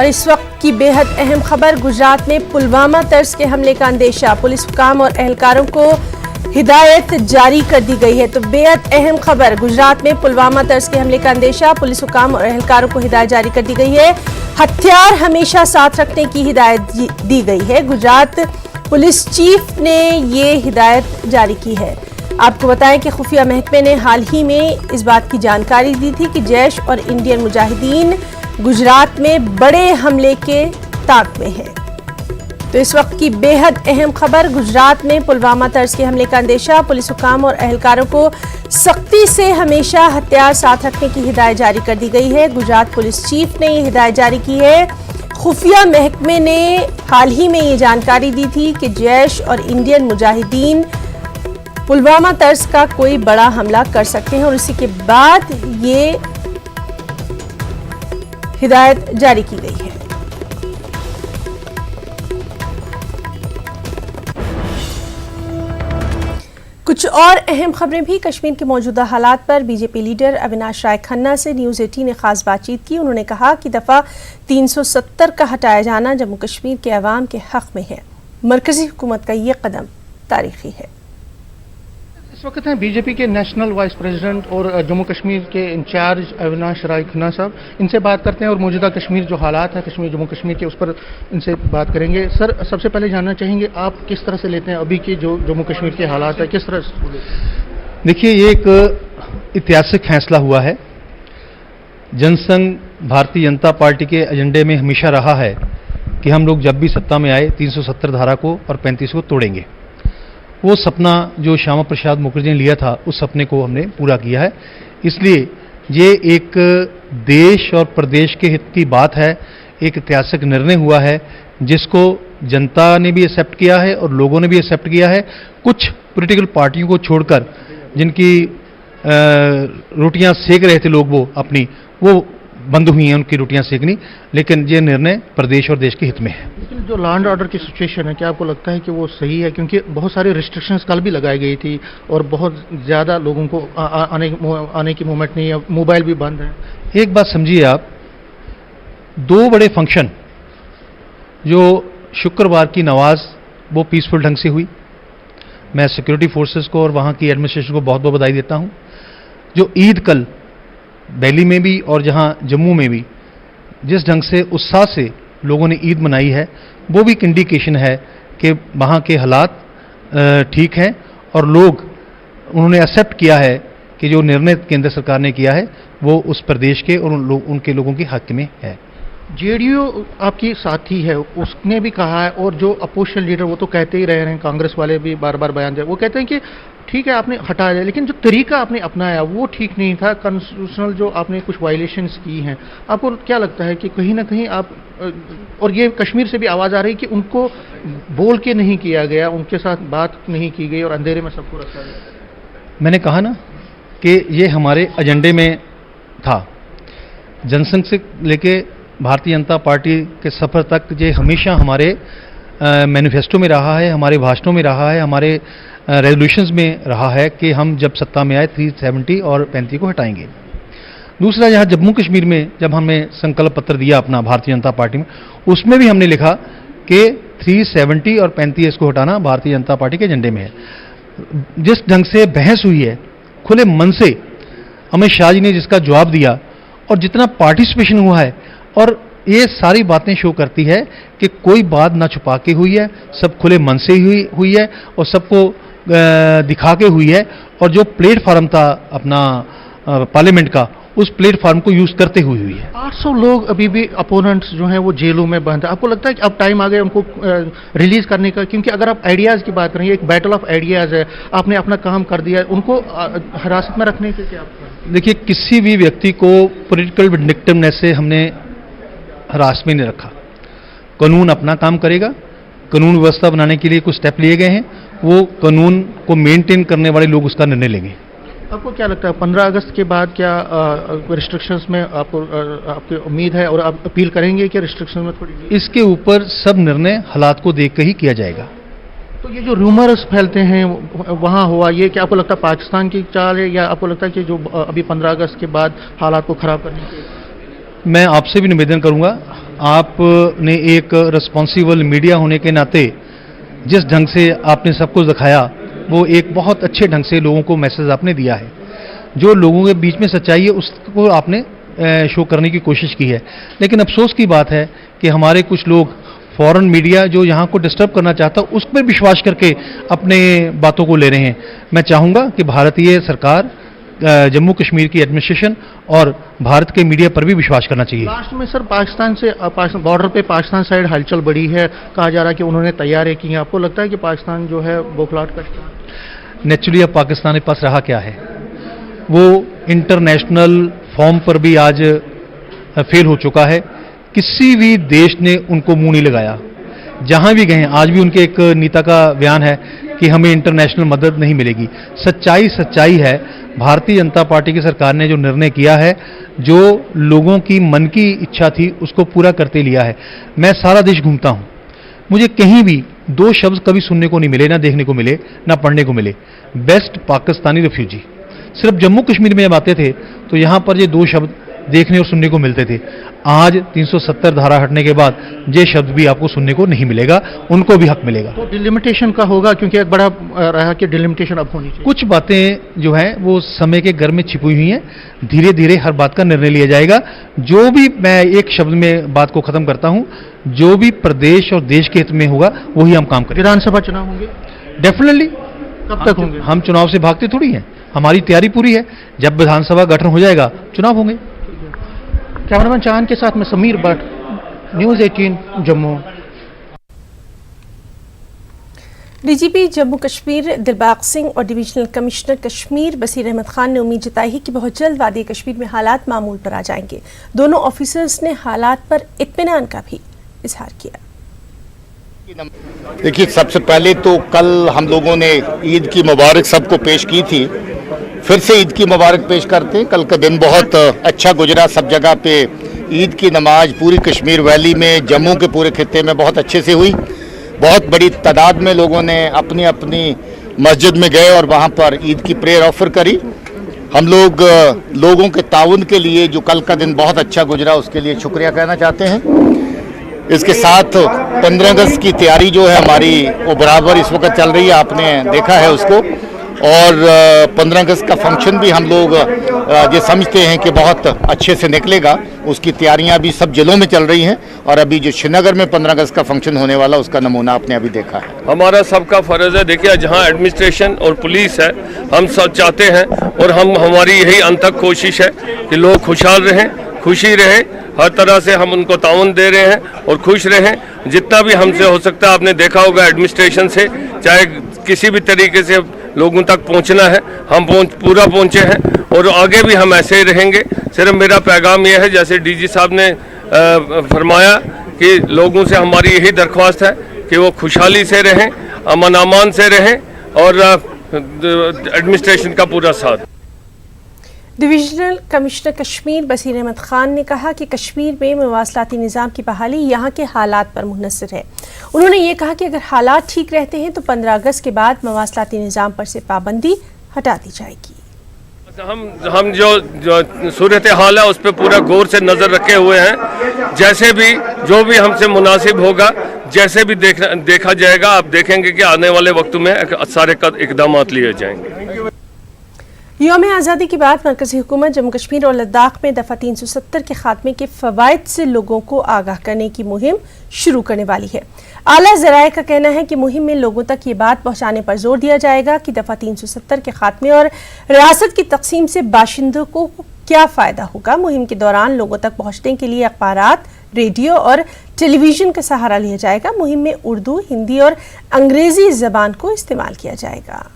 और इस वक्त की बेहद अहम खबर, गुजरात में पुलवामा तर्ज के हमले का अंदेशा, पुलिस हुकाम और एहलकारों को हिदायत जारी कर दी गई है। तो बेहद अहम खबर, गुजरात में पुलवामा तर्ज के हमले का अंदेशा, पुलिस हुकाम और एहलकारों को हिदायत जारी कर दी गई है। हथियार हमेशा साथ रखने की हिदायत दी गई है। गुजरात पुलिस चीफ ने ये हिदायत जारी की है। आपको बताएं कि खुफिया महकमे ने हाल ही में इस बात की जानकारी दी थी कि जैश और इंडियन मुजाहिदीन गुजरात में बड़े हमले के ताक में है। तो इस वक्त की बेहद अहम खबर, गुजरात में पुलवामा तर्ज के हमले का अंदेशा, पुलिस हुकाम और एहलकारों को सख्ती से हमेशा हथियार साथ रखने की हिदायत जारी कर दी गई है। गुजरात पुलिस चीफ ने ये हिदायत जारी की है। खुफिया महकमे ने हाल ही में ये जानकारी दी थी कि जैश और इंडियन मुजाहिदीन पुलवामा तर्ज का कोई बड़ा हमला कर सकते हैं और इसी के बाद ये हिदायत जारी की गई है। कुछ और अहम खबरें भी, कश्मीर के मौजूदा हालात पर बीजेपी लीडर अविनाश राय खन्ना से न्यूज़ 18 ने खास बातचीत की। उन्होंने कहा कि दफा 370 का हटाया जाना जम्मू कश्मीर के अवाम के हक में है। मरकजी हुकूमत का ये कदम तारीखी है। इस वक्त हैं बीजेपी के नेशनल वाइस प्रेसिडेंट और जम्मू कश्मीर के इंचार्ज अविनाश राय खन्ना साहब। इनसे बात करते हैं और मौजूदा कश्मीर जो हालात है कश्मीर जम्मू कश्मीर के, उस पर इनसे बात करेंगे। सर, सबसे पहले जानना चाहेंगे आप किस तरह से लेते हैं अभी के जो जम्मू कश्मीर के हालात है, किस तरह से? देखिए, ये एक ऐतिहासिक फैसला हुआ है। जनसंघ भारतीय जनता पार्टी के एजेंडे में हमेशा रहा है कि हम लोग जब भी सत्ता में आए 370 धारा को और 35 को तोड़ेंगे। वो सपना जो श्यामा प्रसाद मुखर्जी ने लिया था, उस सपने को हमने पूरा किया है। इसलिए ये एक देश और प्रदेश के हित की बात है, एक ऐतिहासिक निर्णय हुआ है जिसको जनता ने भी एक्सेप्ट किया है और लोगों ने भी एक्सेप्ट किया है। कुछ पॉलिटिकल पार्टियों को छोड़कर जिनकी रोटियां सेक रहे थे लोग, वो अपनी वो बंद हुई हैं उनकी रोटियां सेकनी, लेकिन ये निर्णय प्रदेश और देश के हित में है। लेकिन जो लॉ एंड ऑर्डर की सिचुएशन है, क्या आपको लगता है कि वो सही है? क्योंकि बहुत सारी रिस्ट्रिक्शंस कल भी लगाई गई थी और बहुत ज़्यादा लोगों को आने की मूवमेंट नहीं है, मोबाइल भी बंद है। एक बात समझिए आप, दो बड़े फंक्शन जो शुक्रवार की नमाज वो पीसफुल ढंग से हुई। मैं सिक्योरिटी फोर्सेस को और वहाँ की एडमिनिस्ट्रेशन को बहुत बहुत बधाई देता हूँ। जो ईद कल दिल्ली में भी और जहां जम्मू में भी जिस ढंग से उत्साह से लोगों ने ईद मनाई है, वो भी एक इंडिकेशन है कि वहां के हालात ठीक हैं और लोग उन्होंने एक्सेप्ट किया है कि जो निर्णय केंद्र सरकार ने किया है वो उस प्रदेश के और उनके लोगों के हक में है। जेडीयू आपकी साथी है, उसने भी कहा है, और जो अपोजिशन लीडर वो तो कहते ही रहे हैं, कांग्रेस वाले भी बार बार बयान दे, वो कहते हैं कि ठीक है आपने हटा दिया, लेकिन जो तरीका आपने अपनाया वो ठीक नहीं था। कॉन्स्टिट्यूशनल जो आपने कुछ वायलेशंस की हैं, आपको क्या लगता है कि कहीं ना कहीं आप, और ये कश्मीर से भी आवाज़ आ रही कि उनको बोल के नहीं किया गया, उनके साथ बात नहीं की गई और अंधेरे में सबको रखा गया? मैंने कहा ना कि ये हमारे एजेंडे में था। जनसंघ से लेके भारतीय जनता पार्टी के सफर तक ये हमेशा हमारे मैनिफेस्टो में रहा है, हमारे भाषणों में रहा है, हमारे रेजोल्यूशंस में रहा है कि हम जब सत्ता में आए 370 और 35 को हटाएंगे। दूसरा, यहाँ जम्मू कश्मीर में जब हमें संकल्प पत्र दिया अपना भारतीय जनता पार्टी में, उसमें भी हमने लिखा कि 370 और 35 को हटाना भारतीय जनता पार्टी के एजेंडे में है। जिस ढंग से बहस हुई है, खुले मन से अमित शाह जी ने जिसका जवाब दिया और जितना पार्टिसिपेशन हुआ है, और ये सारी बातें शो करती है कि कोई बात ना छुपा के हुई है, सब खुले मन से हुई है और सबको दिखा के हुई है। और जो प्लेटफार्म था अपना पार्लियामेंट का, उस प्लेटफार्म को यूज करते हुई है। 800 लोग अभी भी अपोनेंट्स जो हैं वो जेलों में बंद है। आपको लगता है कि अब टाइम आ गया उनको रिलीज करने का? क्योंकि अगर आप आइडियाज़ की बात करें, एक बैटल ऑफ आइडियाज़ है, आपने अपना काम कर दिया, उनको हिरासत में रखने के क्या? देखिए, किसी भी व्यक्ति को पॉलिटिकल विंडिक्टिवनेस से हमने हिरासत में नहीं रखा। कानून अपना काम करेगा। कानून व्यवस्था बनाने के लिए कुछ स्टेप लिए गए हैं, वो कानून को मेंटेन करने वाले लोग उसका निर्णय लेंगे। आपको क्या लगता है 15 अगस्त के बाद क्या रिस्ट्रिक्शंस में आपकी उम्मीद है और आप अपील करेंगे कि रिस्ट्रिक्शन में थोड़ी? इसके ऊपर सब निर्णय हालात को देख कर ही किया जाएगा। तो ये जो रूमर्स फैलते हैं वहाँ हुआ, ये क्या आपको लगता है पाकिस्तान की चाल है, या आपको लगता है कि जो अभी 15 अगस्त के बाद हालात को खराब करने के? मैं आपसे भी निवेदन करूंगा, आपने एक रिस्पॉन्सिबल मीडिया होने के नाते जिस ढंग से आपने सब कुछ दिखाया, वो एक बहुत अच्छे ढंग से लोगों को मैसेज आपने दिया है। जो लोगों के बीच में सच्चाई है उसको आपने शो करने की कोशिश की है। लेकिन अफसोस की बात है कि हमारे कुछ लोग फॉरेन मीडिया जो यहाँ को डिस्टर्ब करना चाहता है उस पर विश्वास करके अपने बातों को ले रहे हैं। मैं चाहूँगा कि भारतीय सरकार, जम्मू कश्मीर की एडमिनिस्ट्रेशन और भारत के मीडिया पर भी विश्वास करना चाहिए। लास्ट में सर पाकिस्तान से बॉर्डर पे पाकिस्तान साइड हलचल बढ़ी है, कहा जा रहा है कि उन्होंने तैयारी की है। आपको लगता है कि पाकिस्तान जो है बौखलाहट का? नेचुरली अब पाकिस्तान के पास रहा क्या है, वो इंटरनेशनल फॉर्म पर भी आज फेल हो चुका है। किसी भी देश ने उनको मुंह नहीं लगाया, जहां भी गए। आज भी उनके एक नेता का बयान है कि हमें इंटरनेशनल मदद नहीं मिलेगी। सच्चाई है, भारतीय जनता पार्टी की सरकार ने जो निर्णय किया है, जो लोगों की मन की इच्छा थी उसको पूरा करते लिया है। मैं सारा देश घूमता हूं, मुझे कहीं भी दो शब्द कभी सुनने को नहीं मिले, ना देखने को मिले, ना पढ़ने को मिले, बेस्ट पाकिस्तानी रिफ्यूजी। सिर्फ जम्मू कश्मीर में जब आते थे तो यहां पर ये दो शब्द देखने और सुनने को मिलते थे। आज 370 धारा हटने के बाद ये शब्द भी आपको सुनने को नहीं मिलेगा, उनको भी हक मिलेगा। तो डिलिमिटेशन का होगा, क्योंकि एक बड़ा रहा कि डिलिमिटेशन अब होनी चाहिए। कुछ बातें जो हैं वो समय के घर में छिपी हुई हैं, धीरे धीरे हर बात का निर्णय लिया जाएगा। जो भी, मैं एक शब्द में बात को खत्म करता हूं, जो भी प्रदेश और देश के हित में होगा वही हम काम करेंगे। विधानसभा चुनाव होंगे? डेफिनेटली। कब तक होंगे? हम चुनाव से भागते थोड़ी हैं, हमारी तैयारी पूरी है। जब विधानसभा गठन हो जाएगा चुनाव होंगे। कैमरामैन चांद के साथ मैं समीर भट्ट, न्यूज़ 18 जम्मू। डीजीपी जम्मू कश्मीर दिलबाग सिंह और डिविजनल कमिश्नर कश्मीर बसीर अहमद खान ने उम्मीद जताई है कि बहुत जल्द वादी कश्मीर में हालात मामूल पर आ जाएंगे। दोनों ऑफिसर्स ने हालात पर इत्मीनान का भी इजहार किया। देखिए, सबसे पहले तो कल हम लोगों ने ईद की मुबारक सबको पेश की थी, फिर से ईद की मुबारक पेश करते हैं। कल का दिन बहुत अच्छा गुजरा, सब जगह पे ईद की नमाज पूरी कश्मीर वैली में, जम्मू के पूरे खित्ते में बहुत अच्छे से हुई। बहुत बड़ी तादाद में लोगों ने अपनी अपनी मस्जिद में गए और वहाँ पर ईद की प्रेयर ऑफर करी। हम लोगों के ताउन के लिए जो कल का दिन बहुत अच्छा गुजरा उसके लिए शुक्रिया कहना चाहते हैं। इसके साथ 15 अगस्त की तैयारी जो है हमारी वो बराबर इस वक्त चल रही है, आपने देखा है उसको। और 15 अगस्त का फंक्शन भी हम लोग ये समझते हैं कि बहुत अच्छे से निकलेगा। उसकी तैयारियां भी सब जिलों में चल रही हैं और अभी जो श्रीनगर में 15 अगस्त का फंक्शन होने वाला उसका नमूना आपने अभी देखा है। हमारा सबका फर्ज है। देखिए, जहां एडमिनिस्ट्रेशन और पुलिस है, हम सब चाहते हैं और हमारी यही अनथक कोशिश है कि लोग खुशहाल रहें, खुशी रहे। हर तरह से हम उनको ताउन दे रहे हैं और खुश रहें। जितना भी हमसे हो सकता है, आपने देखा होगा एडमिनिस्ट्रेशन से चाहे किसी भी तरीके से लोगों तक पहुंचना है, हम पूरा पहुंचे हैं और आगे भी हम ऐसे ही रहेंगे। सिर्फ मेरा पैगाम यह है, जैसे डीजी साहब ने फरमाया कि लोगों से हमारी यही दरख्वास्त है कि वो खुशहाली से रहें, अमन अमान से रहें और एडमिनिस्ट्रेशन का पूरा साथ। डिविजनल कमिश्नर कश्मीर बसीर अहमद खान ने कहा कि कश्मीर में मवासलाती निज़ाम की बहाली यहाँ के हालात पर मुनहसर है। उन्होंने ये कहा कि अगर हालात ठीक रहते हैं तो 15 अगस्त के बाद मवासलाती निज़ाम पर से पाबंदी हटा दी जाएगी। हम जो सूरत हाल है उस पर पूरा गौर से नज़र रखे हुए हैं। जैसे भी जो भी हमसे मुनासिब होगा, जैसे भी देखा जाएगा, आप देखेंगे कि आने वाले वक्त में सारे इकदाम लिए जाएंगे। यौम आज़ादी के बाद मरकज़ी हुकूमत जम्मू कश्मीर और लद्दाख में दफ़ा 370 के खात्मे के फ़वाइद से लोगों को आगाह करने की मुहिम शुरू करने वाली है। आला ज़राए का कहना है कि मुहिम में लोगों तक ये बात पहुँचाने पर जोर दिया जाएगा कि दफ़ा 370 के खात्मे और रियासत की तकसीम से बाशिंदों को क्या फ़ायदा होगा। मुहिम के दौरान लोगों तक पहुँचने के लिए अखबारात, रेडियो और टेलीविज़न का सहारा लिया जाएगा। मुहिम में उर्दू, हिंदी और अंग्रेज़ी ज़बान को इस्तेमाल किया जाएगा।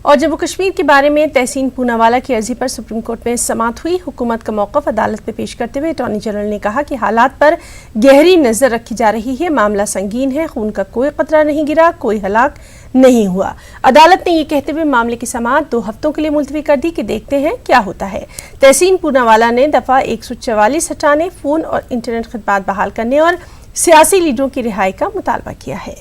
और जम्मू कश्मीर के बारे में तहसीन पूनावाला की अर्जी पर सुप्रीम कोर्ट में समाअत हुई। हुकूमत का मौक़िफ़ अदालत में पेश करते हुए अटॉर्नी जनरल ने कहा कि हालात पर गहरी नज़र रखी जा रही है, मामला संगीन है, खून का कोई कतरा नहीं गिरा, कोई हलाक नहीं हुआ। अदालत ने ये कहते हुए मामले की समाअत 2 हफ्तों के लिए मुलतवी कर दी कि देखते हैं क्या होता है। तहसीन पूनावाला ने दफ़ा 144 हटाने, फ़ोन और इंटरनेट खिदमात बहाल करने और सियासी लीडरों की रिहाई का मुतालबा किया है।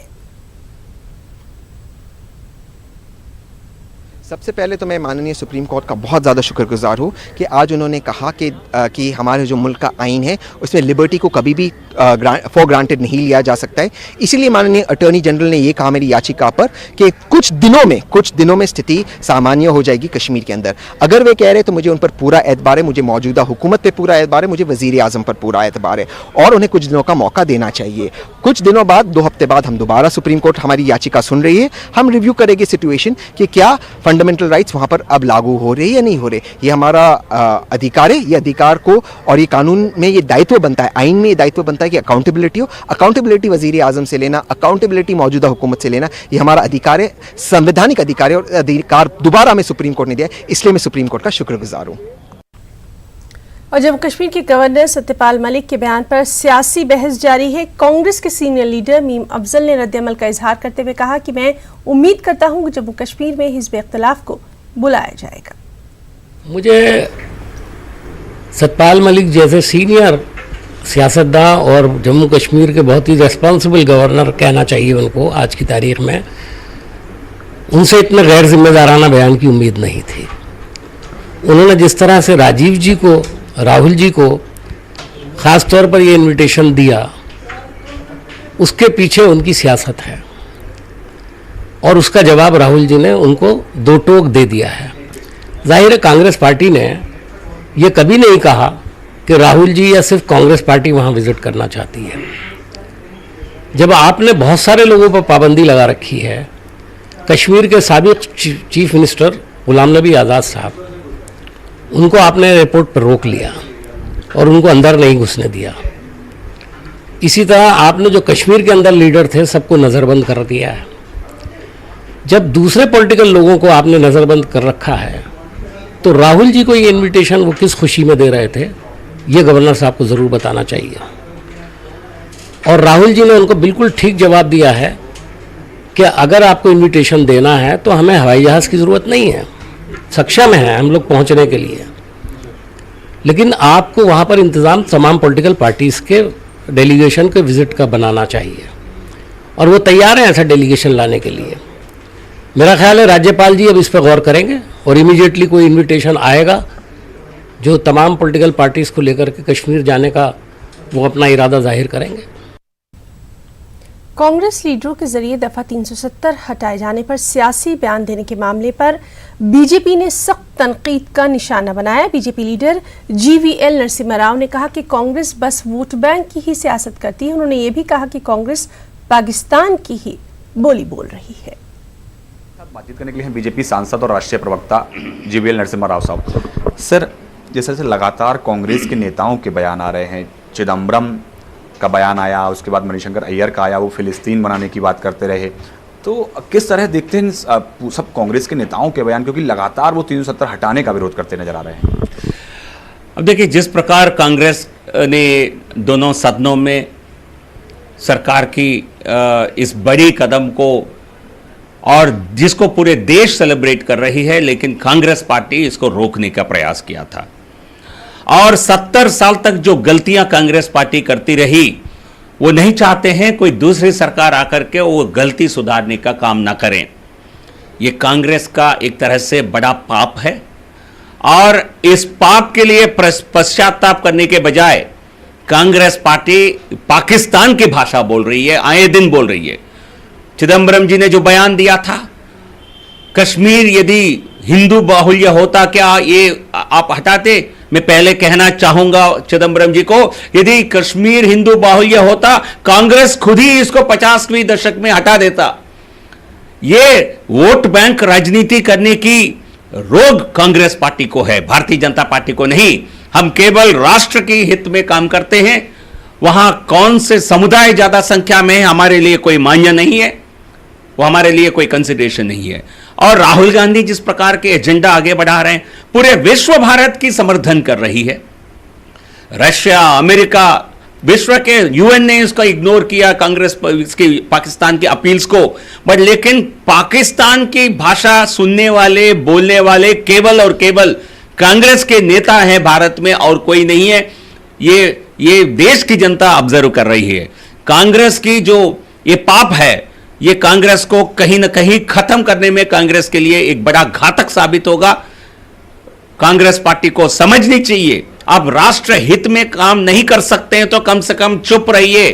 सबसे पहले तो मैं माननीय सुप्रीम कोर्ट का बहुत ज़्यादा शुक्रगुजार हूँ कि आज उन्होंने कहा कि हमारे जो मुल्क का आइन है उसमें लिबर्टी को कभी भी फॉर ग्रांटेड नहीं लिया जा सकता है। इसीलिए माननीय अटॉर्नी जनरल ने ये कहा मेरी याचिका पर कि कुछ दिनों में स्थिति सामान्य हो जाएगी कश्मीर के अंदर। अगर वे कह रहे तो मुझे उन पर पूरा एतबार है, मुझे मौजूदा हुकूमत पर पूरा एतबार है, मुझे वज़ीर आज़म पर पूरा एतबार है और उन्हें कुछ दिनों का मौका देना चाहिए। कुछ दिनों बाद 2 हफ्ते बाद हम दोबारा सुप्रीम कोर्ट हमारी याचिका सुन रही है, हम रिव्यू करेंगे सिचुएशन कि क्या फंडामेंटल राइट्स वहाँ पर अब लागू हो रहे या नहीं हो रहे। ये हमारा अधिकार है, ये अधिकार को और ये कानून में ये दायित्व बनता है, आइन में ये दायित्व बनता है कि अकाउंटेबिलिटी वज़ीर आज़म से लेना, अकाउंटेबिलिटी मौजूदा हुकूमत से लेना, ये हमारा अधिकार है, संवैधानिक अधिकार है और अधिकार दोबारा हमें सुप्रीम कोर्ट ने दिया है। इसलिए मैं सुप्रीम कोर्ट का शुक्रगुजार हूँ। और जम्मू कश्मीर के गवर्नर सत्यपाल मलिक के बयान पर सियासी बहस जारी है। कांग्रेस के सीनियर लीडर मीम अफजल ने रद्द-ए-अमल का इजहार करते हुए कहा कि मैं उम्मीद करता हूं कि जम्मू कश्मीर में हिज़्ब इख्तिलाफ को बुलाया जाएगा। मुझे सत्यपाल मलिक जैसे सीनियर सियासतदान और जम्मू कश्मीर के बहुत ही रेस्पॉन्सिबल गवर्नर कहना चाहिए उनको आज की तारीख में, उनसे इतने गैर जिम्मेदाराना बयान की उम्मीद नहीं थी। उन्होंने जिस तरह से राजीव जी को, राहुल जी को ख़ास तौर पर ये इनविटेशन दिया, उसके पीछे उनकी सियासत है और उसका जवाब राहुल जी ने उनको दो टोक दे दिया है। जाहिर है कांग्रेस पार्टी ने ये कभी नहीं कहा कि राहुल जी या सिर्फ कांग्रेस पार्टी वहाँ विजिट करना चाहती है। जब आपने बहुत सारे लोगों पर पाबंदी लगा रखी है, कश्मीर के साबिक चीफ मिनिस्टर गुलाम नबी आज़ाद साहब, उनको आपने एयरपोर्ट पर रोक लिया और उनको अंदर नहीं घुसने दिया। इसी तरह आपने जो कश्मीर के अंदर लीडर थे सबको नज़रबंद कर दिया है। जब दूसरे पॉलिटिकल लोगों को आपने नज़रबंद कर रखा है तो राहुल जी को ये इनविटेशन वो किस खुशी में दे रहे थे, ये गवर्नर साहब को ज़रूर बताना चाहिए। और राहुल जी ने उनको बिल्कुल ठीक जवाब दिया है कि अगर आपको इनविटेशन देना है तो हमें हवाई जहाज़ की ज़रूरत नहीं है, सक्षम है हम लोग पहुंचने के लिए, लेकिन आपको वहाँ पर इंतज़ाम तमाम पॉलिटिकल पार्टीज़ के डेलीगेशन के विज़िट का बनाना चाहिए और वो तैयार हैं ऐसा डेलीगेशन लाने के लिए। मेरा ख्याल है राज्यपाल जी अब इस पर गौर करेंगे और इमीडिएटली कोई इनविटेशन आएगा जो तमाम पॉलिटिकल पार्टीज़ को लेकर के कश्मीर जाने का वो अपना इरादा जाहिर करेंगे। कांग्रेस लीडरों के जरिए दफा 370 हटाए जाने पर सियासी बयान देने के मामले पर बीजेपी ने सख्त तनकीद का निशाना बनाया। BJP leader GVL Narasimha Rao ने कहा कि कांग्रेस बस वोट बैंक की ही सियासत करती है। उन्होंने ये भी कहा कि कांग्रेस पाकिस्तान की ही बोली बोल रही है। बातचीत करने के लिए हैं बीजेपी सांसद और राष्ट्रीय प्रवक्ता जीवीएल नरसिम्हा राव साहब। सर, जैसे लगातार कांग्रेस के नेताओं के बयान आ रहे हैं, चिदम्बरम का बयान आया, उसके बाद मणिशंकर अय्यर का आया, वो फिलिस्तीन बनाने की बात करते रहे, तो किस तरह देखते हैं सब कांग्रेस के नेताओं के बयान, क्योंकि लगातार वो 370 हटाने का विरोध करते नजर आ रहे हैं। अब देखिए, जिस प्रकार कांग्रेस ने दोनों सदनों में सरकार की इस बड़ी कदम को और जिसको पूरे देश सेलिब्रेट कर रही है, लेकिन कांग्रेस पार्टी इसको रोकने का प्रयास किया था और 70 साल तक जो गलतियां कांग्रेस पार्टी करती रही, वो नहीं चाहते हैं कोई दूसरी सरकार आकर के वो गलती सुधारने का काम ना करें। ये कांग्रेस का एक तरह से बड़ा पाप है और इस पाप के लिए पश्चाताप करने के बजाय कांग्रेस पार्टी पाकिस्तान की भाषा बोल रही है, आए दिन बोल रही है। चिदम्बरम जी ने जो बयान दिया था, कश्मीर यदि हिंदू बाहुल्य होता क्या ये आप हटाते? मैं पहले कहना चाहूंगा चिदम्बरम जी को, यदि कश्मीर हिंदू बाहुल्य होता, कांग्रेस खुद ही इसको 50वीं दशक में हटा देता। ये वोट बैंक राजनीति करने की रोग कांग्रेस पार्टी को है, भारतीय जनता पार्टी को नहीं। हम केवल राष्ट्र के हित में काम करते हैं। वहां कौन से समुदाय ज्यादा संख्या में है हमारे लिए कोई मान्य नहीं है, वो हमारे लिए कोई कंसिडरेशन नहीं है। और राहुल गांधी जिस प्रकार के एजेंडा आगे बढ़ा रहे हैं, पूरे विश्व भारत की समर्थन कर रही है। रशिया, अमेरिका, विश्व के यूएन ने इसका इग्नोर किया, कांग्रेस इसकी पाकिस्तान की अपील्स को, बट लेकिन पाकिस्तान की भाषा सुनने वाले, बोलने वाले केवल और केवल कांग्रेस के नेता हैं भारत में और कोई नहीं है। ये देश की जनता ऑब्जर्व कर रही है कांग्रेस की जो ये पाप है, ये कांग्रेस को कहीं ना कहीं खत्म करने में कांग्रेस के लिए एक बड़ा घातक साबित होगा। कांग्रेस पार्टी को समझनी चाहिए, आप राष्ट्र हित में काम नहीं कर सकते हैं तो कम से कम चुप रहिए।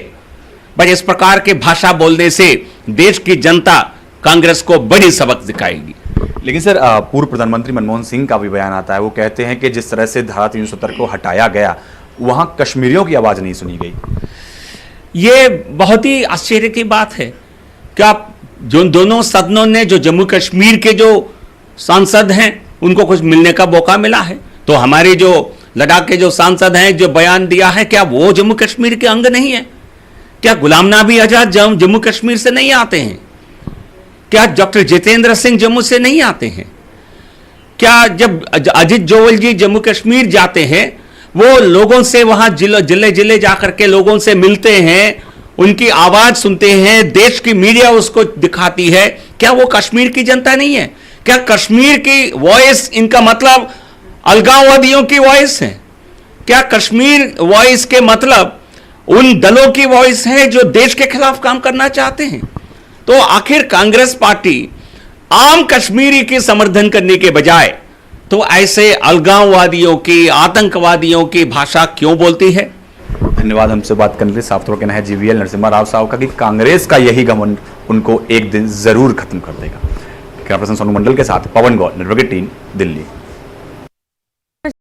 बस इस प्रकार के भाषा बोलने से देश की जनता कांग्रेस को बड़ी सबक दिखाएगी। लेकिन सर, पूर्व प्रधानमंत्री मनमोहन सिंह का भी बयान आता है, वो कहते हैं कि जिस तरह से धारा 370 को हटाया गया, वहां कश्मीरियों की आवाज नहीं सुनी गई। ये बहुत ही आश्चर्य की बात है। क्या जो दोनों सदनों ने, जो जम्मू कश्मीर के जो सांसद हैं उनको कुछ मिलने का मौका मिला है? तो हमारे जो लद्दाख के जो सांसद हैं, जो बयान दिया है, क्या वो जम्मू कश्मीर के अंग नहीं है? क्या गुलाम नबी आजाद जम्मू कश्मीर से नहीं आते हैं? क्या डॉक्टर जितेंद्र सिंह जम्मू से नहीं आते हैं? क्या जब अजित डोवल जी जम्मू कश्मीर जाते हैं, वो लोगों से वहां जिले जिले जाकर के लोगों से मिलते हैं, उनकी आवाज सुनते हैं, देश की मीडिया उसको दिखाती है, क्या वो कश्मीर की जनता नहीं है? क्या कश्मीर की वॉइस इनका मतलब अलगाववादियों की वॉइस है? क्या कश्मीर वॉइस के मतलब उन दलों की वॉइस है जो देश के खिलाफ काम करना चाहते हैं? तो आखिर कांग्रेस पार्टी आम कश्मीरी के समर्थन करने के बजाय तो ऐसे अलगाववादियों की, आतंकवादियों की भाषा क्यों बोलती है? धन्यवाद हमसे बात करने के लिए। साफ तौर पर कहना है जीवीएल नरसिम्हा राव साहब का कि कांग्रेस का यही घमंड उनको एक दिन जरूर खत्म कर देगा। कैमरा पर्सन सोनू मंडल के साथ पवन गौर, नेटवर्क 18, दिल्ली।